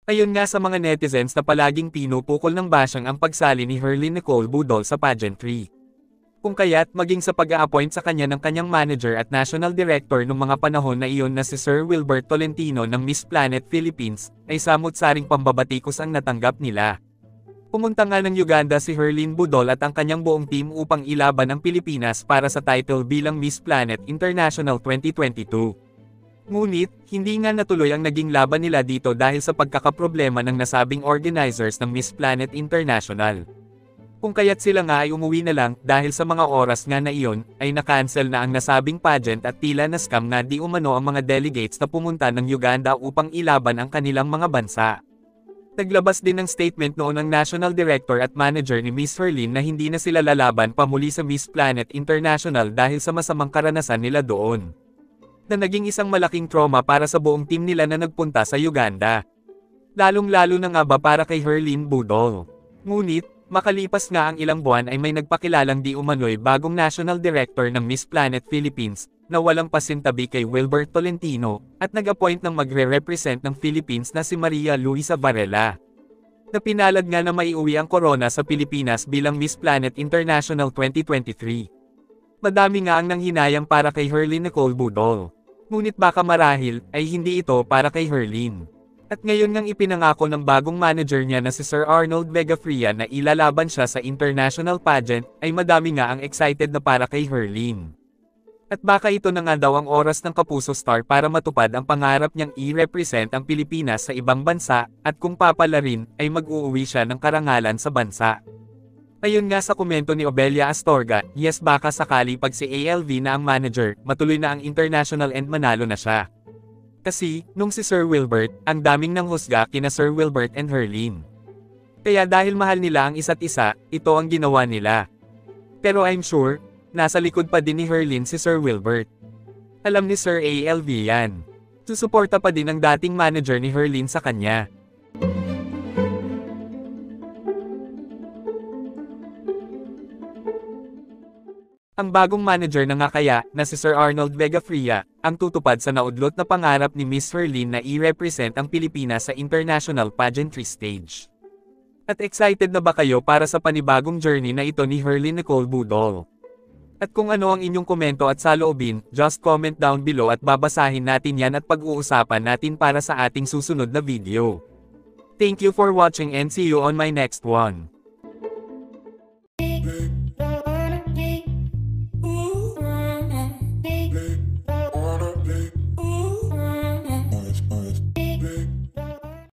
Ayon nga sa mga netizens na palaging pinupukol ng bashang ang pagsali ni Herlyn Nicole Budol sa pageantry. Kung kaya't maging sa pag-a-appoint sa kanya ng kanyang manager at national director noong mga panahon na iyon na si Sir Wilbert Tolentino ng Miss Planet Philippines, ay samut-saring pambabatikos ang natanggap nila. Pumunta nga ng Uganda si Herlyn Budol at ang kanyang buong team upang ilaban ang Pilipinas para sa title bilang Miss Planet International 2022. Ngunit, hindi nga natuloy ang naging laban nila dito dahil sa pagkakaproblema ng nasabing organizers ng Miss Planet International. Kung kaya't sila nga ay umuwi na lang dahil sa mga oras nga na iyon, ay na-cancel na ang nasabing pageant at tila na scam na di umano ang mga delegates na pumunta ng Uganda upang ilaban ang kanilang mga bansa. Naglabas din ng statement noon ang national director at manager ni Miss Herlyn na hindi na sila lalaban pa muli sa Miss Planet International dahil sa masamang karanasan nila doon. Na naging isang malaking trauma para sa buong team nila na nagpunta sa Uganda. Lalong-lalo na nga ba para kay Herlyn Budol. Ngunit, makalipas nga ang ilang buwan ay may nagpakilalang di umano'y bagong national director ng Miss Planet Philippines, na walang pasintabi kay Wilbert Tolentino, at nag-appoint ng magre-represent ng Philippines na si Maria Luisa Varela. Na pinalad nga na maiuwi ang corona sa Pilipinas bilang Miss Planet International 2023. Madami nga ang nanghinayang para kay Herlyn Nicole Budol. Ngunit baka marahil, ay hindi ito para kay Herlyn. At ngayon ngang ipinangako ng bagong manager niya na si Sir Arnold Vegafria na ilalaban siya sa international pageant, ay madami nga ang excited na para kay Herlyn. At baka ito na nga daw ang oras ng Kapuso Star para matupad ang pangarap niyang i-represent ang Pilipinas sa ibang bansa, at kung papala rin, ay mag-uuwi siya ng karangalan sa bansa. Ayon nga sa komento ni Obelia Astorga, yes baka sakali pag si ALV na ang manager, matuloy na ang international and manalo na siya. Kasi, nung si Sir Wilbert, ang daming nanghusga kina Sir Wilbert and Herlyn. Kaya dahil mahal nila ang isa't isa, ito ang ginawa nila. Pero I'm sure, nasa likod pa din ni Herlyn si Sir Wilbert. Alam ni Sir ALV yan. Susuporta pa din ang dating manager ni Herlyn sa kanya. Ang bagong manager na nga kaya, na si Sir Arnold Vegafria, ang tutupad sa naudlot na pangarap ni Miss Herlyn na i-represent ang Pilipinas sa international pageantry stage. At excited na ba kayo para sa panibagong journey na ito ni Herlyn Nicole Budol? At kung ano ang inyong komento at saloobin, just comment down below at babasahin natin yan at pag-uusapan natin para sa ating susunod na video. Thank you for watching and see you on my next one.